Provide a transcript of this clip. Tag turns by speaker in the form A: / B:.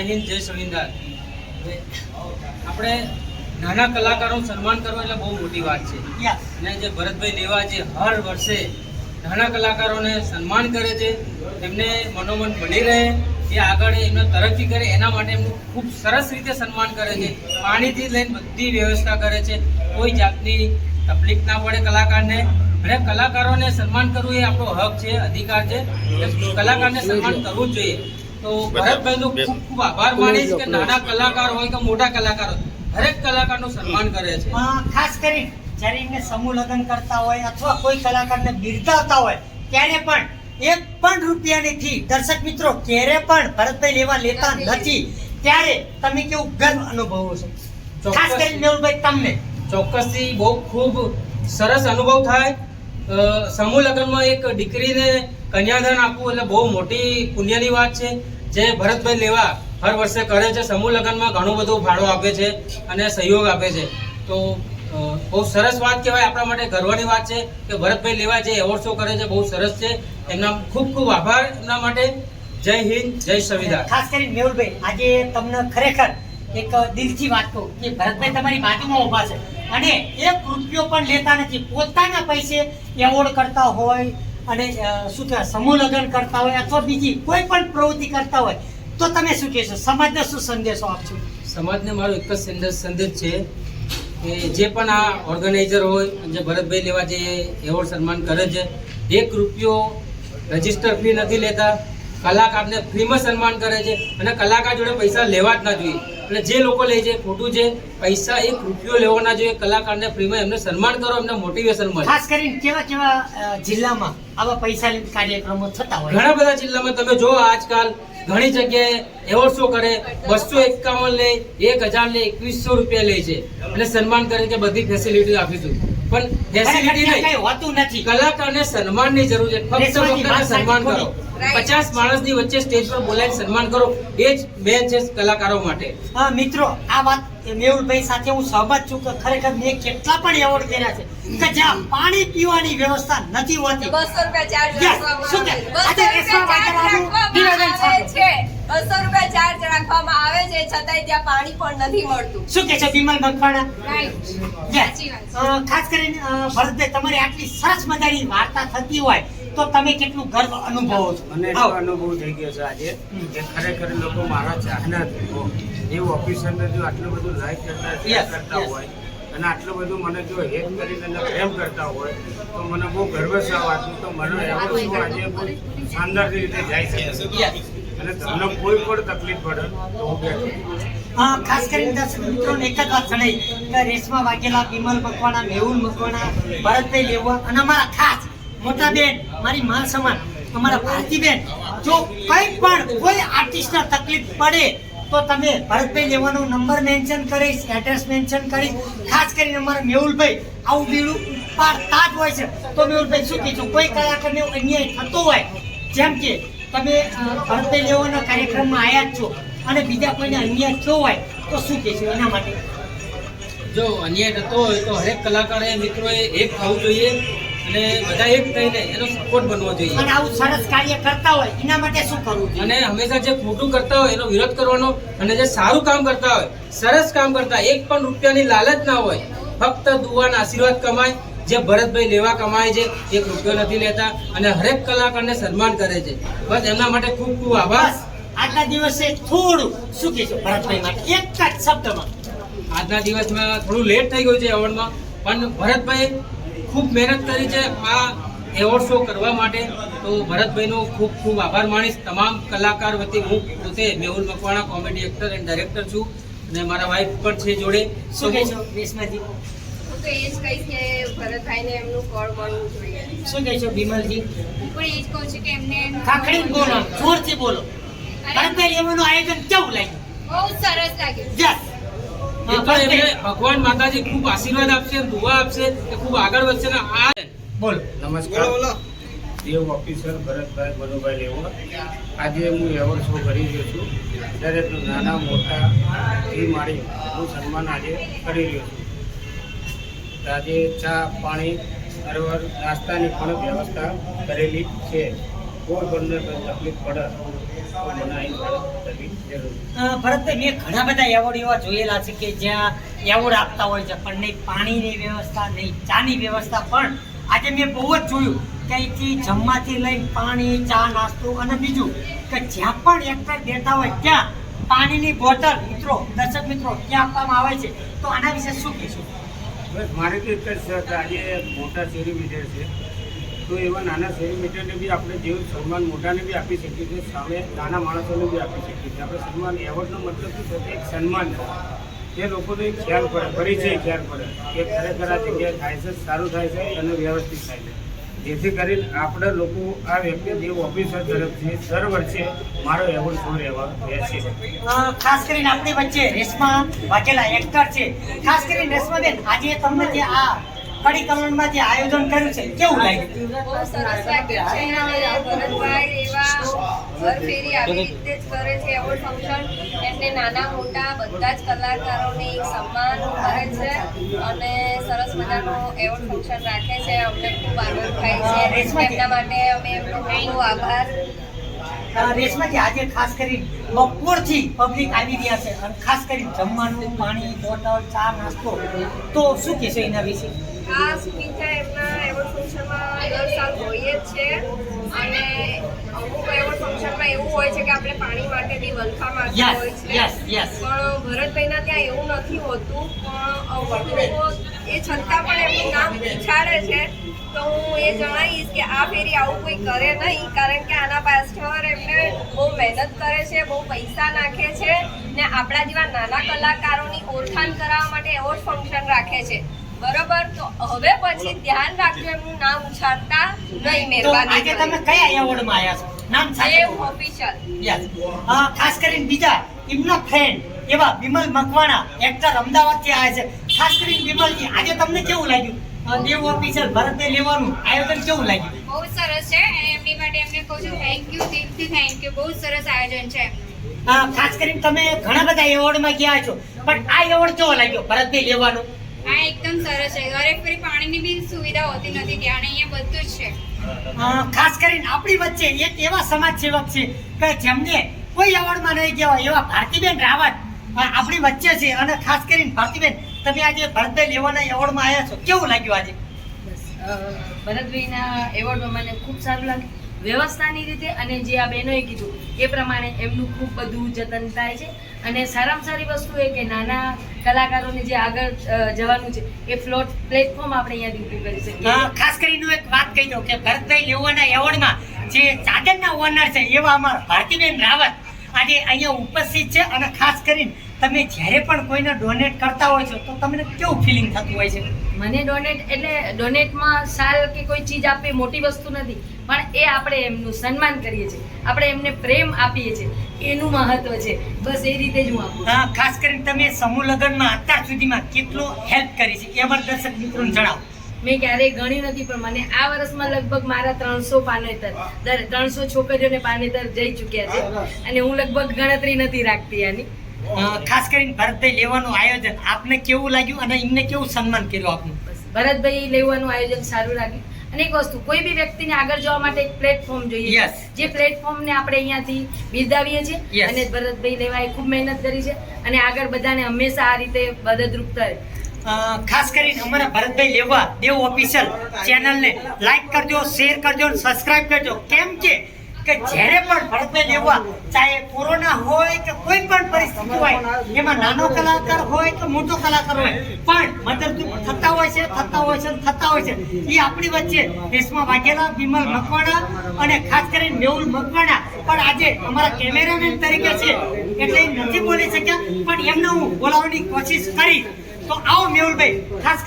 A: હિન્દ, જય સંવિધાન। આપણે નાના કલાકારોનું સન્માન કરવું એટલે બહુ મોટી વાત છે અને જે ભરતભાઈ લેવા જે હર વર્ષે નાના કલાકારોને સન્માન કરે છે, એમને મનોમન બની રહે, એ આગળ એમને તરક્કી કરે, એના માટે એમનું ખૂબ સરસ રીતે સન્માન કરે છે। પાણીથી લઈને બધી વ્યવસ્થા કરે છે, કોઈ જાતની તકલીફ ના પડે કલાકારને। અને કલાકારોને સન્માન કરવું એ આપણો હક છે, અધિકાર છે, કલાકારને સન્માન કરવું જ જોઈએ। તો ભરતભાઈનો ખૂબ ખૂબ આભાર માનીશ કે નાના કલાકાર હોય કે મોટા કલાકાર હોય, દરેક કલાકારનું સન્માન કરે છે।
B: ખાસ કરી જ્યારે એમને સમૂહ લગ્ન કરતા હોય અથવા કોઈ કલાકારને બિરદાવતા હોય ત્યારે પણ 1 રૂપિયાની ફી દર્શક મિત્રો ક્યારે પણ ભરતભાઈ લેવા લેતા નથી, ત્યારે તમે કેવું ગર્વ અનુભવો છો? ખાસ કરીને મેહુલભાઈ તમને
A: ચોક્કસથી બહુ ખૂબ સરસ અનુભવ થાય। સમૂહ લગ્નમાં એક દીકરીને કન્યાદાન આપવું એટલે બહુ મોટી પુણ્યની વાત છે, જે ભરતભાઈ લેવા હર વર્ષે કરે છે। સમૂહ લગ્નમાં ઘણું બધું ફાળો આપે છે અને સહયોગ આપે છે, તો બહુ સરસ વાત કહેવાય, આપણા માટે ગર્વની વાત છે કે ભરતભાઈ લેવા જે એવોર્ડ શો કરે છે બહુ સરસ છે। એમના ખૂબ ખૂબ આભાર એમના માટે। જય હિન્દ, જય સંવિધાન।
B: ખાસ કરીને મેહુલભાઈ, આજે તમને ખરેખર એક દિલથી વાત કહું કે ભરતભાઈ તમારી બાજુમાં ઊભા છે અને 1 રૂપિયો પણ લેતા નથી, પોતાના પૈસે એવોર્ડ કરતા હોય અને શું કહેવાય સમૂહ લગ્ન કરતા હોય અથવા બીજી કોઈ પણ પ્રવૃત્તિ કરતા હોય, તો તમે શું કહેશો? સમાજને શું સંદેશો આપશો?
A: સમાજને મારો એક જ સંદેશ છે કે જે પણ આ ઓર્ગેનાઇઝર હોય, જે ભરતભાઈ લેવા જે એવોર્ડ સન્માન કરે છે, 1 રૂપિયો રજિસ્ટર ફી નથી લેતા, કલાકારને ફ્રીમાં સન્માન કરે છે અને કલાકાર જોડે પૈસા લેવા જ ના જોઈએ। એટલે જે લોકો લે છે ખોટું છે, પૈસા 1 રૂપિયો લેવો ના જોઈએ, કલાકારને ફ્રીમાં એમને સન્માન કરો, એમને મોટિવેશન મળે।
B: ખાસ કરીને કેવા જિલ્લામાં આવા પૈસા કાર્યક્રમો થતા હોય?
A: ઘણા બધા જિલ્લામાં તમે જો આજકાલ ઘણી જગ્યાએ એવોર્ડ શો કરે, 251 લે, 1000 લે, 2100 રૂપિયા લે છે અને સન્માન કરે કે બધી ફેસિલિટી આપીશું, પણ ફેસિલિટી નહીં,
B: હોતું નથી।
A: કલાકારને સન્માનની જરૂર છે, ફક્ત સન્માન કરો। 50 માણસની વચ્ચે સ્ટેજ પર બોલાવીને સન્માન કરો, એ જ મેન છે કલાકારો માટે।
B: મિત્રો, આ વાત મેહુલભાઈ સાથે હું સહમત છું કે ખરેખર મેં કેટલા પણ એવોર્ડ કર્યા છે કે જ્યાં પાણી પીવાની વ્યવસ્થા નથી હોતી,
C: 200 રૂપિયા ચાર્જ રાખવામાં આવે છે, છતાંય ત્યાં પાણી પણ નથી મળતું।
B: શું કે છે બિમલ મકવાણા?
C: સાચી વાત।
B: ખાસ કરીને ભરતભાઈ, તમારી આટલી સરસ મજાની વાર્તા થતી હોય તો તમે કેટલું ગર્વ અનુભવો છો?
D: મને એટલો અનુભવ થઈ ગયો છે આજે કે ખરેખર લોકો મારા ચાહના એ ઓફિસરને જો આટલું બધું લાઈક કરતા હોય અને આટલું બધું મને જો હેલ્પ કરીને પ્રેમ કરતા હોય તો મને બહુ ગર્વ છે આ વાતનું। તો મને એવોર્ડ શો આજે બહુ શાનદાર રીતે જાય છે અને તમને કોઈ પણ તકલીફ પડે તો હું બેઠો।
B: ખાસ કરીને દર્શક મિત્રોને એક જ વાત જણાવી કે રેશમા વાઘેલા, બિમલ મકવાણા, મેહુલ મકવાણા, ભરતભાઈ લેવા અને અમારા ખાસ મોટા બેન, મારી માં સમાન અમારા ભારતીબેન, જો કંઈ પણ કોઈ આર્ટિસ્ટને તકલીફ પડે તો તમે ભરતભાઈ લેવાનો નંબર મેન્શન કરીશ, એડ્રેસ મેન્શન કરીશ। ખાસ કરીને અમારા મેહુલભાઈ આવું બીડું પાડતા જ હોય છે, તો મેહુલભાઈ શું કહેશો? કોઈ કલાકારને અન્યાય થતો હોય, જેમ કે તમે ભરતભાઈ લેવાના કાર્યક્રમમાં આવ્યા જ છો અને બીજા કોઈને અન્યાય થયો હોય તો શું કહેશો એના માટે?
A: જો અન્યાય થતો હોય તો હરેક કલાકારે મિત્રોએ એક થવું જોઈએ અને બધા એક થઈને એનો સપોર્ટ બનવો જોઈએ
B: અને આવું સરસ કાર્ય કરતા હોય એના માટે શું કરવું જોઈએ?
A: અને હંમેશા જે ખોટું કરતા હોય એનો વિરોધ કરવાનો અને જે સારું કામ કરતા હોય, સરસ કામ કરતા, 1 પણ રૂપિયાની લાલચ ના હોય, ફક્ત દુઆના આશીર્વાદ કમાય, જે ભરતભાઈ લેવા કમાય છે, 1 રૂપિયો નથી લેતા અને હરેક કલાકારને સન્માન કરે છે। બસ એમના માટે ખૂબ ખૂબ આભાર।
B: આજના દિવસે થોડું શું કહેશો ભરતભાઈ માટે એક જ શબ્દમાં?
A: આજના દિવસમાં થોડું લેટ થઈ ગયું છે એવોર્ડમાં, પણ ભરતભાઈ ખૂબ મહેનત કરી છે આ એવોર્ડ શો કરવા માટે, તો ભરતભાઈનો ખૂબ ખૂબ આભાર માનીશ। તમામ કલાકાર વતી હું પોતે Mehul Makwana comedy actor and director છું અને મારા વાઇફ પણ છે જોડે।
B: શું કહેશો રેશમાજી?
C: હું તો એ જ કહીશ કે ભરતભાઈને એમનું ફળ મળવું જોઈએ।
B: શું કહેશો બિમલજી?
C: હું પણ એ જ કહું છું કે એમને
B: ખાખડીને બોલો, જોરથી બોલો, ભરતભાઈ લેવાનું આયોજન કેવું લાગ્યું?
C: બહુ સરસ લાગ્યું।
B: યસ,
A: એમને ભગવાન માતાજી ખૂબ આશીર્વાદ આપશે, દુઆ આપશે કે ખૂબ આગળ વધશે ને આ
B: બોલો।
D: નમસ્કાર, દેવ ઓફિસર ભરતભાઈ મનુભાઈ લેવા। આજે હું એવોર્ડ શો કરી રહ્યો છું, દરેક નાના મોટા એ મારી હું સન્માન આજે કરી રહ્યો છું। આજે ચા, પાણી, નાસ્તાની પણ વ્યવસ્થા કરેલી છે। કોઈ પણ તકલીફ પડે તો મને અહીં મદદ કરવી જરૂરી છે.
B: ભરતભાઈ, મેં ઘણા બધા એવોર્ડ એવા જોયેલા છે કે જ્યાં એવોર્ડ આપતા હોય છે પણ નહીં પાણીની વ્યવસ્થા, નહીં ચાની વ્યવસ્થા. પણ આજે મેં બહુ જ જોયું કે અહીંથી જમવાથી લઈને પાણી, ચા, નાસ્તો અને બીજું કે જ્યાં પણ એક્ટર દેતા હોય ત્યાં પાણીની બોટલ મિત્રો, દર્શક મિત્રો, ત્યાં આપવામાં આવે છે. તો આના વિશે શું કહેશું?
D: બસ મારે તો એક જ છે કે આજે મોટા સેલિબ્રિટી છે તો એવા નાના સેલિબ્રિટીને બી આપણે જેવું સન્માન મોટાને બી આપી શકીએ છીએ, સામે નાના માણસોને બી આપી શકીએ છીએ. આપણે સન્માન એવોર્ડનો મતલબ શું છે? એક સન્માન છે એ લોકોને ખ્યાલ પડે, પરિચય ખ્યાલ પડે કે ખરેખર આ જગ્યાએ થાય છે, સારું થાય છે અને વ્યવસ્થિત થાય છે. જેથી કરીને આપણે લોકો આ વ્યક્તિ દેવ ઓફિસર તરફથી દર વર્ષે મારો એવોર્ડ શો રહેશે.
B: ખાસ કરીને આપણી વચ્ચે રેશમા વાઘેલા એક્ટર છે. ખાસ કરીને રેશમાબેન, આજે તમને જે આ કડી કમળમાં જે આયોજન કર્યું છે કેવું લાગ્યું?
C: બહુ સરસ લાગ્યું છે અને ભરતભાઈ એવા હર ફેરી આવી રીતે જ કરે છે એવોર્ડ ફંક્શન. એમને નાના મોટા બધા જ કલાકારોને એક સન્માન કરે છે અને સરસ મજાનો એવોર્ડ ફંક્શન રાખે છે. અમને ખૂબ આનંદ થાય છે. એમના માટે અમે એમનો ખૂબ આભાર.
B: રેશમાજી, આજે ખાસ કરીને બપોરથી પબ્લિક આવી રહ્યા છે અને ખાસ કરીને જમવાનું, પાણી, બોટલ, ચા, નાસ્તો, તો શું કહેશો એના વિશે?
C: આ સુવિધા એમના એવોર્ડ ફંક્શનમાં દર સાલ હોય જ છે અને અમુક એવોર્ડ ફંક્શનમાં એવું હોય છે કે આપણે પાણી માટે બી વલખા માંગતા
B: Yes,
C: હોય છે.
B: yes, yes.
C: પણ ભરતભાઈના ત્યાં એવું નથી હોતું. પણ અમુક લોકો એ છતાં પણ એમનું નામ ઉછાળે છે. તો હું એ જણાવીશ કે આ ફેરી આવું કોઈ કરે નહીં, કારણ કે આના પાછળ એમને બહુ મહેનત કરે છે, બહુ પૈસા નાખે છે ને આપણા જેવા નાના કલાકારોની ઓળખાણ કરાવવા માટે એવોર્ડ ફંક્શન રાખે છે. બરોબર, તો હવે પછી ધ્યાન રાખજો એમનું નામ ઉછાળતા નહીં.
B: તો આજે તમે
C: મહેરબાની
B: કયા એવોર્ડમાં આવ્યા છો? નામ સાથે
C: દેવ ઓફિશિયલ.
B: Yes. ખાસ કરીને બીજા એમના ફ્રેન્ડ એવા વિમલ મકવાણા એક્ટર અમદાવાદથી આવ્યા છે. ખાસ કરીને વિમલજી, આજે તમને કેવું લાગ્યું? દેવ ઓફિશિયલ ભરતને લેવાનું આયોજન કેવું લાગ્યું?
E: બહુ સરસ છે અને એમની માટે એમને કહું છું થેન્ક યુ, દિલથી થેન્ક યુ. બહુ સરસ આયોજન છે એમનું.
B: ખાસ કરીને તમે ઘણા બધા એવોર્ડમાં ગયા છો પણ આ એવોર્ડ કેવો લાગ્યો ભરતને લેવાનો?
E: આ એકદમ સરસ છે. દરેક ફરી પાણીની બી સુવિધા હોતી નથી ત્યાં, અને અહીંયા બધું જ છે.
B: ખાસ કરીને આપણી વચ્ચે એક એવા સમાજ સેવક છે કે જેમને કોઈ એવોર્ડમાં નહીં ગયા હોય એવા ભારતીબેન રાવત આપણી વચ્ચે છે. અને ખાસ કરીને ભારતીબેન, તમે આજે ભરતભાઈ લેવાના એવોર્ડમાં આવ્યા છો, કેવું લાગ્યું આજે?
F: ભરતભાઈના એવોર્ડમાં મને ખૂબ સારું લાગ્યું. વ્યવસ્થાની રીતે અને જે આ બહેનોએ કીધું એ પ્રમાણે એમનું ખૂબ બધું જતન થાય છે. અને સારામાં સારી વસ્તુ એ કે નાના કલાકારોને જે આગળ જવાનું છે એ પ્લેટફોર્મ આપણે અહીંયાથી ઊભું કરી શકીએ.
B: ખાસ કરીને હું એક વાત કહી દઉં કે ભરતભાઈ લેવાના એવોર્ડમાં જે ચાદરના ઓનર છે એવા અમારા ભારતીબેન રાવત આજે અહીંયા ઉપસ્થિત છે. અને ખાસ કરીને તમે જ્યારે પણ કોઈને ડોનેટ કરતા હોય છો તો તમને કેવું ફિલિંગ થતું હોય છે?
F: મને ડોનેટ એટલે ડોનેટમાં સાલ કે કોઈ ચીજ આપવી મોટી વસ્તુ નથી, પણ એ આપણે એમનું સન્માન કરીએ છીએ, આપણે એમને પ્રેમ આપીએ છીએ, એનું મહત્વ છે. બસ એ રીતે જ હું આપું.
B: ખાસ કરીને તમે સમૂહ લગ્નમાં અત્યાર સુધીમાં કેટલો હેલ્પ કરી છે એ અમારા દર્શક મિત્રોને જણાવો.
F: મેં ક્યારેય ગણ્યું નથી પણ મને આ વર્ષમાં લગભગ મારા 300 પાનેતર 300 છોકરીઓને પાનેતર જઈ ચૂક્યા છે અને હું લગભગ ગણતરી નથી રાખતી આની.
B: ખાસ કરીને ભરતભાઈ લેવાનું આયોજન આપને કેવું લાગ્યું અને એમને કેવું સન્માન કર્યું આપનું?
F: ભરતભાઈ લેવાનું આયોજન સારું લાગ્યું. અને એક વસ્તુ, કોઈ બી વ્યક્તિને આગળ જવા માટે એક પ્લેટફોર્મ જોઈએ.
B: Yes.
F: જે પ્લેટફોર્મને આપણે અહીંયાથી બિરદાવીએ છીએ.
B: Yes.
F: અને ભરતભાઈ લેવાએ ખૂબ મહેનત કરી છે અને આગળ બધાને હંમેશા આ રીતે મદદરૂપ થાય.
B: ખાસ કરીને અમારા ભરતભાઈ લેવા દેવ ઓફિશિયલ ચેનલને લાઈક કરજો, શેર કરજો અને સબસ્ક્રાઇબ કરજો. કેમ કે જ્યારે પણ ભરતભાઈ લેવા, ચાહે કોરોના હોય કે કોઈ પણ પરિસ્થિતિ હોય, એમાં નાનો કલાકાર હોય કે મોટો કલાકાર હોય, પણ મદદરૂપ થતા હોય છે. એ આપણી વચ્ચે રેશમા વાઘેલા, વિમલ મકવાણા અને ખાસ કરીને મેહુલ મકવાણા પણ આજે અમારા કેમેરામેન તરીકે છે એટલે એ નથી બોલી શક્યા, પણ એમને હું બોલાવવાની કોશિશ કરી. તો આવો મેહુલભાઈ, ખાસ